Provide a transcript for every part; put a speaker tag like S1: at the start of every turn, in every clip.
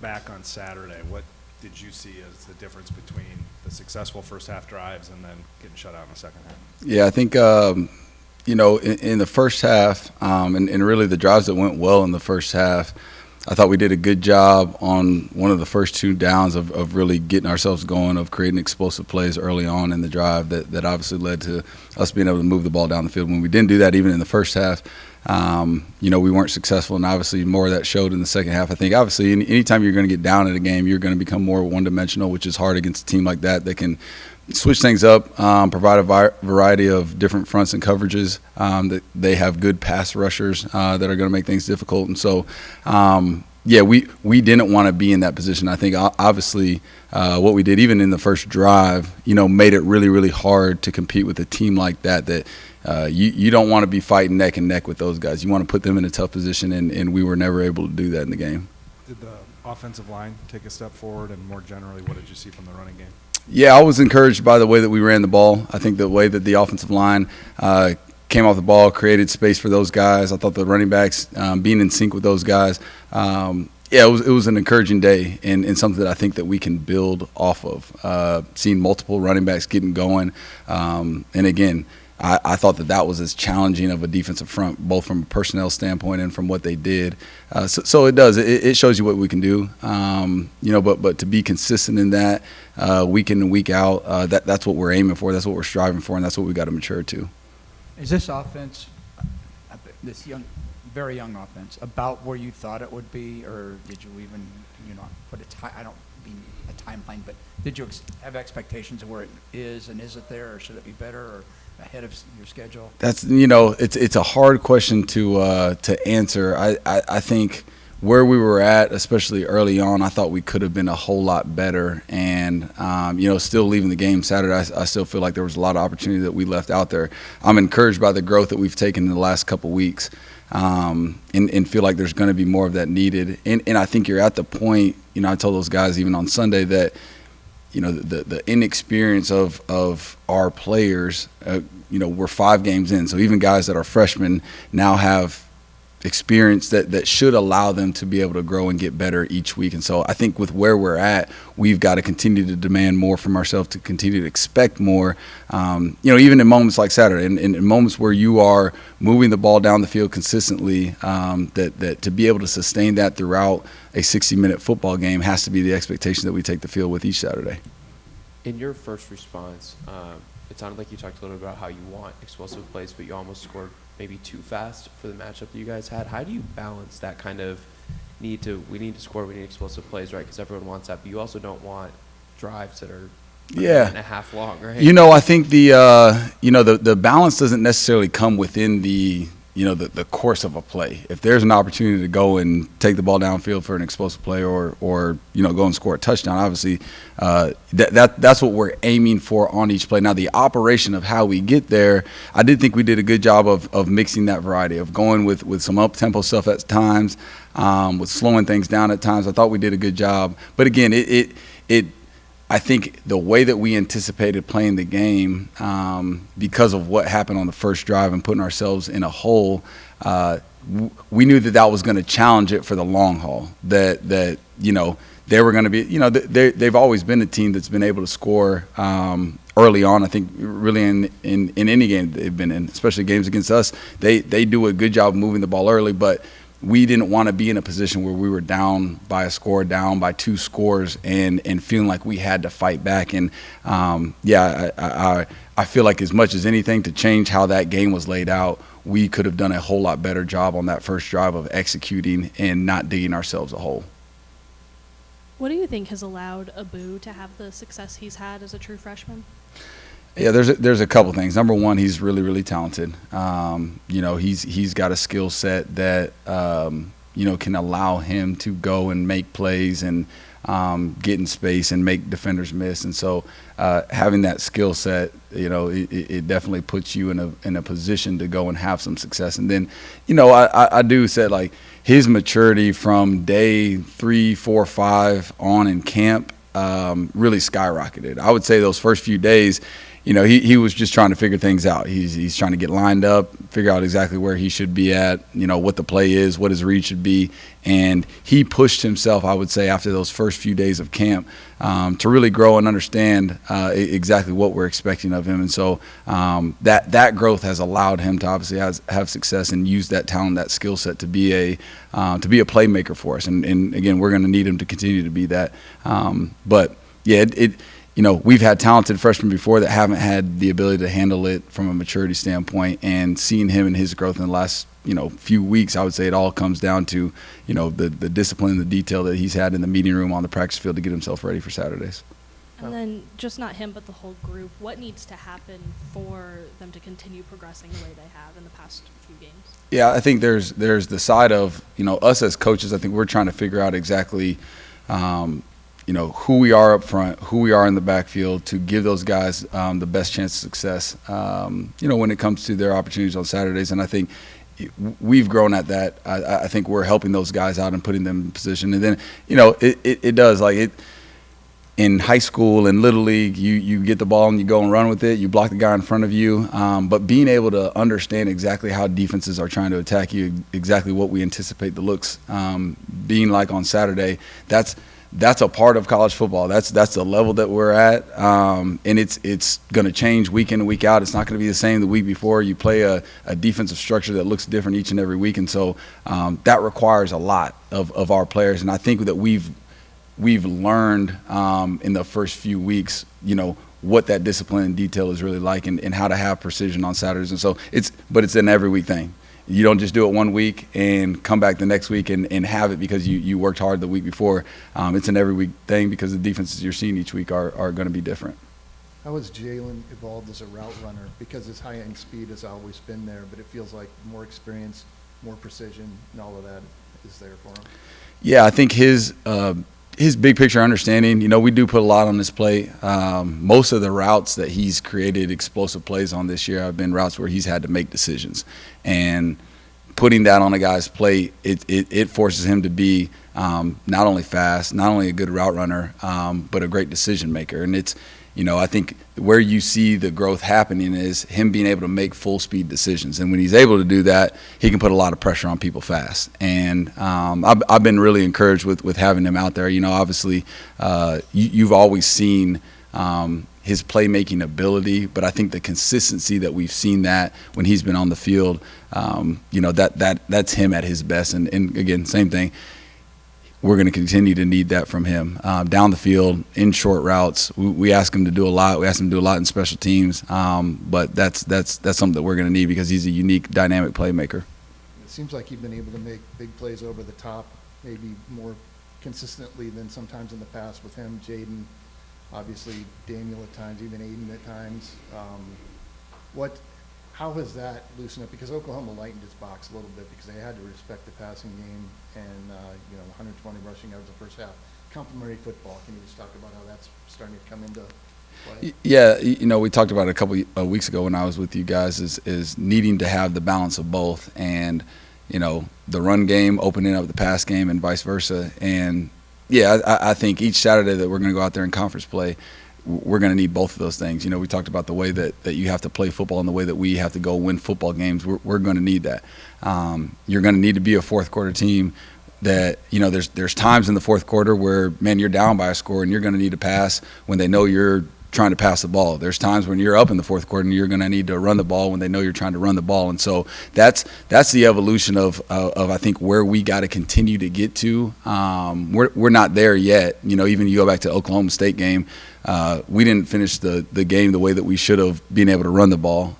S1: back on Saturday, what did you see as the difference between the successful first half drives and then getting shut out in the second half?
S2: Yeah, I think, in the first half, and really the drives that went well in the first half, I thought we did a good job on one of the first two downs of really getting ourselves going, of creating explosive plays early on in the drive that obviously led to us being able to move the ball down the field. When we didn't do that even in the first half, we weren't successful, and obviously more of that showed in the second half. I think obviously anytime you're going to get down in a game, you're going to become more one-dimensional, which is hard against a team like that can switch things up, provide a variety of different fronts and coverages. That they have good pass rushers that are going to make things difficult. And so, we didn't want to be in that position. I think obviously what we did even in the first drive, made it really, really hard to compete with a team like that you don't want to be fighting neck and neck with those guys. You want to put them in a tough position, and we were never able to do that in the game.
S1: Did the offensive line take a step forward, and more generally, what did you see from the running game?
S2: Yeah, I was encouraged by the way that we ran the ball. I think the way that the offensive line came off the ball, created space for those guys. I thought the running backs being in sync with those guys. It was an encouraging day and something that I think that we can build off of. Seeing multiple running backs getting going, and again, I thought that was as challenging of a defensive front, both from a personnel standpoint and from what they did. So it does. It shows you what we can do. But to be consistent in that week in and week out, that's what we're aiming for. That's what we're striving for, and that's what we got to mature to.
S3: Is this offense, this very young offense, about where you thought it would be, or did you even, put I don't mean a timeline, but did you have expectations of where it is, and is it there, or should it be better, or ahead of your schedule?
S2: That's it's a hard question to answer. I think where we were at, especially early on, I thought we could have been a whole lot better. And still leaving the game Saturday, I still feel like there was a lot of opportunity that we left out there. I'm encouraged by the growth that we've taken in the last couple weeks, and feel like there's going to be more of that needed. And I think you're at the point. I told those guys even on Sunday that the inexperience of our players, we're 5 games in. So even guys that are freshmen now have experience that should allow them to be able to grow and get better each week. And so I think with where we're at, we've got to continue to demand more from ourselves, to continue to expect more, even in moments like Saturday, and in moments where you are moving the ball down the field consistently, that to be able to sustain that throughout a 60-minute football game has to be the expectation that we take the field with each Saturday.
S4: In your first response, it sounded like you talked a little bit about how you want explosive plays, but you almost scored maybe too fast for the matchup that you guys had. How do you balance that kind of we need to score, we need explosive plays, right? Because everyone wants that, but you also don't want drives that are a minute and a half long, right?
S2: I think the balance doesn't necessarily come within the course of a play. If there's an opportunity to go and take the ball downfield for an explosive play, or go and score a touchdown, obviously that's what we're aiming for on each play. Now, the operation of how we get there, I did think we did a good job of mixing that variety, of going with some up-tempo stuff at times, with slowing things down at times. I thought we did a good job. But again, I think the way that we anticipated playing the game, because of what happened on the first drive and putting ourselves in a hole, we knew that was going to challenge it for the long haul. That they were going to be, they've always been a team that's been able to score early on. I think really in any game they've been in, especially games against us, they do a good job of moving the ball early, but we didn't want to be in a position where we were down by a score, down by 2 scores, and feeling like we had to fight back. And I feel like as much as anything to change how that game was laid out, we could have done a whole lot better job on that first drive of executing and not digging ourselves a hole.
S5: What do you think has allowed Abu to have the success he's had as a true freshman?
S2: Yeah, there's a couple things. Number one, he's really, really talented. He's got a skill set that can allow him to go and make plays and get in space and make defenders miss. And so having that skill set, it definitely puts you in a position to go and have some success. And then, I do say, like, his maturity from day 3, 4, 5 on in camp really skyrocketed. I would say those first few days, he was just trying to figure things out. He's trying to get lined up, figure out exactly where he should be at, what the play is, what his read should be. And he pushed himself, I would say, after those first few days of camp to really grow and understand exactly what we're expecting of him. And so that growth has allowed him to obviously have success and use that talent, that skill set to be a playmaker for us. And again, we're going to need him to continue to be that. But yeah, we've had talented freshmen before that haven't had the ability to handle it from a maturity standpoint, and seeing him and his growth in the last few weeks, I would say it all comes down to the discipline and the detail that he's had in the meeting room, on the practice field, to get himself ready for Saturdays.
S5: And then just not him, but the whole group, what needs to happen for them to continue progressing the way they have in the past few games?
S2: Yeah, I think there's the side of us as coaches. I think we're trying to figure out exactly who we are up front, who we are in the backfield, to give those guys the best chance of success, when it comes to their opportunities on Saturdays. And I think we've grown at that. I think we're helping those guys out and putting them in position. And then, it does, like it, in high school and Little League, you get the ball and you go and run with it. You block the guy in front of you. But being able to understand exactly how defenses are trying to attack you, exactly what we anticipate the looks being like on Saturday, that's a part of college football. That's the level that we're at, and it's going to change week in and week out. It's not going to be the same the week before. You play a defensive structure that looks different each and every week, and so that requires a lot of our players. And I think that we've learned in the first few weeks, what that discipline and detail is really like, and how to have precision on Saturdays. And so it's an every week thing. You don't just do it one week and come back the next week and have it because you worked hard the week before. It's an every week thing because the defenses you're seeing each week are going to be different.
S6: How has Jalen evolved as a route runner? Because his high-end speed has always been there, but it feels like more experience, more precision, and all of that is there for him.
S2: Yeah, I think his big picture understanding, we do put a lot on his plate. Most of the routes that he's created explosive plays on this year have been routes where he's had to make decisions. And putting that on a guy's plate, it forces him to be not only fast, not only a good route runner, but a great decision maker. And it's, I think where you see the growth happening is him being able to make full speed decisions. And when he's able to do that, he can put a lot of pressure on people fast. And I've been really encouraged with having him out there. Obviously, you've always seen his playmaking ability, but I think the consistency that we've seen that when he's been on the field, that's him at his best. And again, same thing. We're going to continue to need that from him down the field in short routes. We ask him to do a lot. We ask him to do a lot in special teams, but that's something that we're going to need because he's a unique, dynamic playmaker.
S6: It seems like you've been able to make big plays over the top, maybe more consistently than sometimes in the past with him, Jaden, obviously Daniel at times, even Aiden at times. How has that loosened up? Because Oklahoma lightened its box a little bit because they had to respect the passing game and 120 rushing yards the first half. Complementary football. Can you just talk about how that's starting to come into play?
S2: Yeah, we talked about it a couple of weeks ago when I was with you guys is needing to have the balance of both, and the run game opening up the pass game and vice versa. And yeah, I think each Saturday that we're going to go out there in conference play, we're going to need both of those things. We talked about the way that you have to play football and the way that we have to go win football games. We're going to need that. You're going to need to be a fourth quarter team that, there's times in the fourth quarter where, man, you're down by a score and you're going to need to pass when they know you're trying to pass the ball. There's times when you're up in the fourth quarter and you're going to need to run the ball when they know you're trying to run the ball. And so that's the evolution of I think where we got to continue to get to. We're not there yet. Even you go back to the Oklahoma State game, we didn't finish the game the way that we should have been able to run the ball.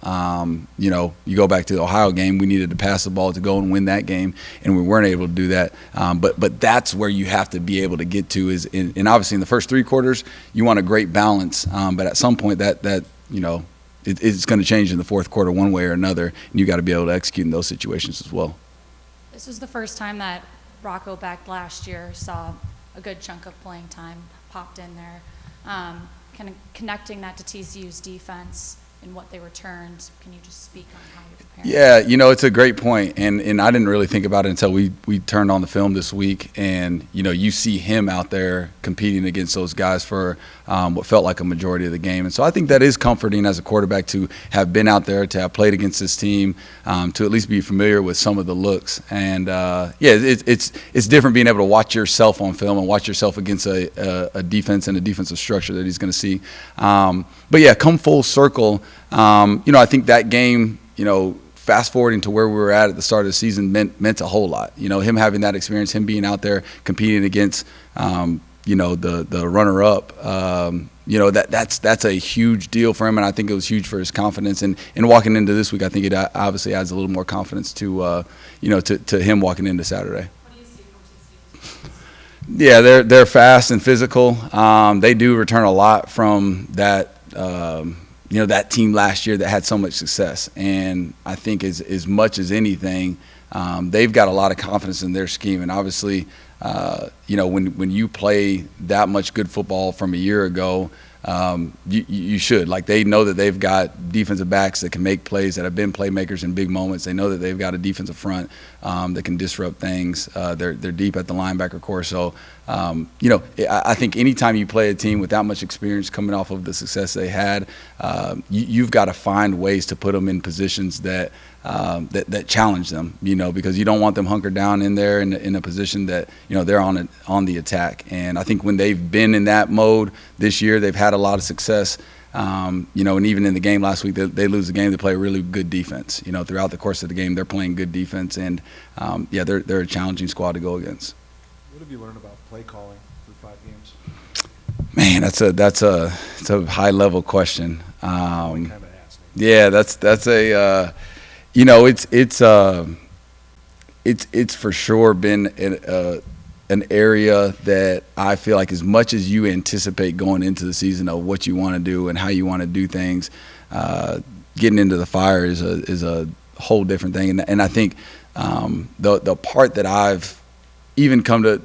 S2: You go back to the Ohio game, we needed to pass the ball to go and win that game, and we weren't able to do that. But that's where you have to be able to get to and obviously in the first three quarters, you want a great balance. But at some point it's going to change in the fourth quarter one way or another, and you got to be able to execute in those situations as well.
S7: This was the first time that Rocco back last year saw a good chunk of playing time popped in there. Kind of connecting that to TCU's defense. in what they returned. Can you just speak on how you're preparing?
S2: Yeah, it's a great point, and I didn't really think about it until we turned on the film this week, and you see him out there competing against those guys for what felt like a majority of the game, and so I think that is comforting as a quarterback to have been out there, to have played against this team, to at least be familiar with some of the looks, and it's different being able to watch yourself on film and watch yourself against a defense and a defensive structure that he's going to see, but yeah, come full circle, I think that game, fast forwarding to where we were at the start of the season meant a whole lot. Him having that experience, him being out there competing against, the runner-up, that's a huge deal for him, and I think it was huge for his confidence. And walking into this week, I think it obviously adds a little more confidence to, to him walking into Saturday.
S7: What do you see from TCU?
S2: Yeah, they're fast and physical. They do return a lot from that. That team last year that had so much success. And I think as much as anything, they've got a lot of confidence in their scheme. And obviously, when you play that much good football from a year ago, you should. Like, they know that they've got defensive backs that can make plays, that have been playmakers in big moments. They know that they've got a defensive front that can disrupt things. They're deep at the linebacker core. So, I think anytime you play a team with that much experience coming off of the success they had, you've got to find ways to put them in positions that challenge them, because you don't want them hunkered down in there in a position that, they're on the attack. And I think when they've been in that mode this year, they've had a lot of success. And even in the game last week, they lose the game, they play really good defense. Throughout the course of the game, they're playing good defense, and they're a challenging squad to go against.
S1: What have you learned about play calling through 5 games?
S2: Man, that's a high level question.
S1: Kind of asked me.
S2: Yeah, that's a it's for sure been an area that I feel like, as much as you anticipate going into the season of what you want to do and how you want to do things, getting into the fire is a whole different thing. And I think the part that I've even come to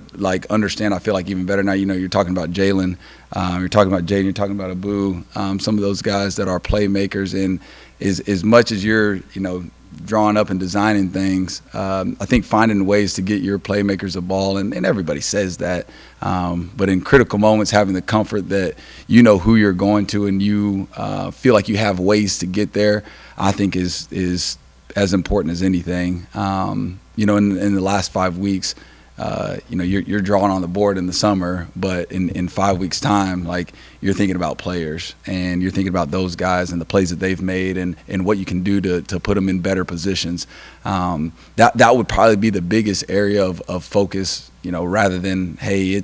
S2: understand, I feel like even better now. You're talking about Jalen, you're talking about Jaden, you're talking about Abu, some of those guys that are playmakers. And as much as you're drawing up and designing things, I think finding ways to get your playmakers the ball, and everybody says that, but in critical moments, having the comfort that who you're going to, and you feel like you have ways to get there, I think is as important as anything. In the last 5 weeks, you're drawing on the board in the summer, but in 5 weeks' time, you're thinking about players, and you're thinking about those guys and the plays that they've made, and what you can do to put them in better positions. That would probably be the biggest area of focus, rather than, hey,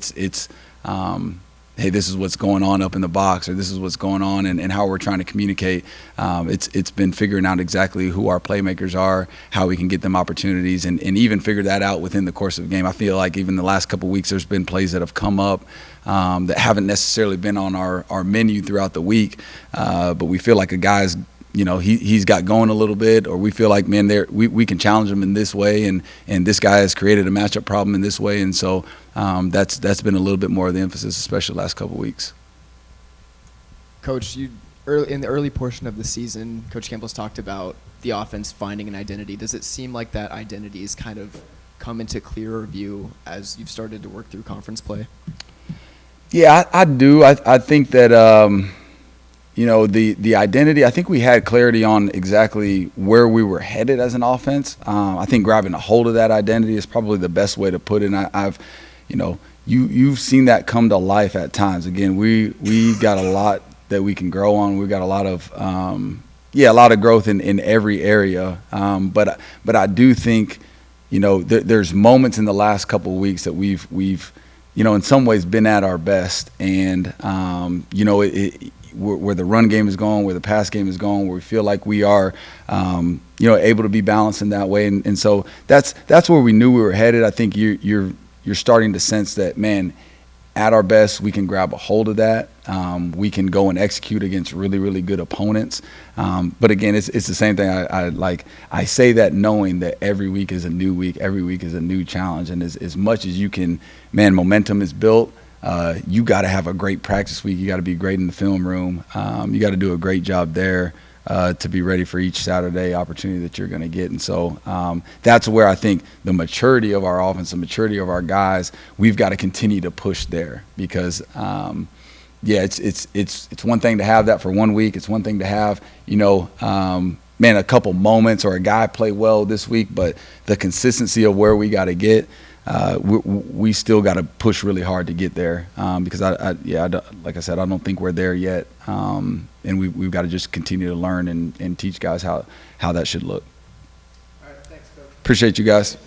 S2: hey, this is what's going on up in the box, or this is what's going on and how we're trying to communicate. It's been figuring out exactly who our playmakers are, how we can get them opportunities, and even figure that out within the course of the game. I feel like even the last couple of weeks, there's been plays that have come up that haven't necessarily been on our menu throughout the week, but we feel like a guy's he's got going a little bit, or we feel like, man, we can challenge him in this way, and this guy has created a matchup problem in this way, and so that's been a little bit more of the emphasis, especially the last couple of weeks.
S8: Coach, in the early portion of the season, Coach Campbell's talked about the offense finding an identity. Does it seem like that identity has kind of come into clearer view as you've started to work through conference play?
S2: Yeah, I do. I think that the identity, I think we had clarity on exactly where we were headed as an offense. I think grabbing a hold of that identity is probably the best way to put it. And you've seen that come to life at times. Again, we got a lot that we can grow on. We've got a lot of growth in every area. But I do think, there's moments in the last couple of weeks that we've in some ways been at our best, and where the run game is going, where the pass game is going, where we feel like we are, able to be balanced in that way, and so that's where we knew we were headed. I think you're starting to sense that, man, at our best, we can grab a hold of that. We can go and execute against really, really good opponents. But again, it's the same thing. I say that knowing that every week is a new week, every week is a new challenge, and as much as you can, man, momentum is built. You got to have a great practice week. You got to be great in the film room. You got to do a great job there. to be ready for each Saturday opportunity that you're going to get. And so that's where I think the maturity of our offense, the maturity of our guys, we've got to continue to push there because, it's one thing to have that for 1 week. It's one thing to have, a couple moments or a guy play well this week, but the consistency of where we got to get, we still got to push really hard to get there because like I said, I don't think we're there yet, and we've got to just continue to learn and teach guys how that should look.
S6: All right, thanks, Coach.
S2: Appreciate you guys.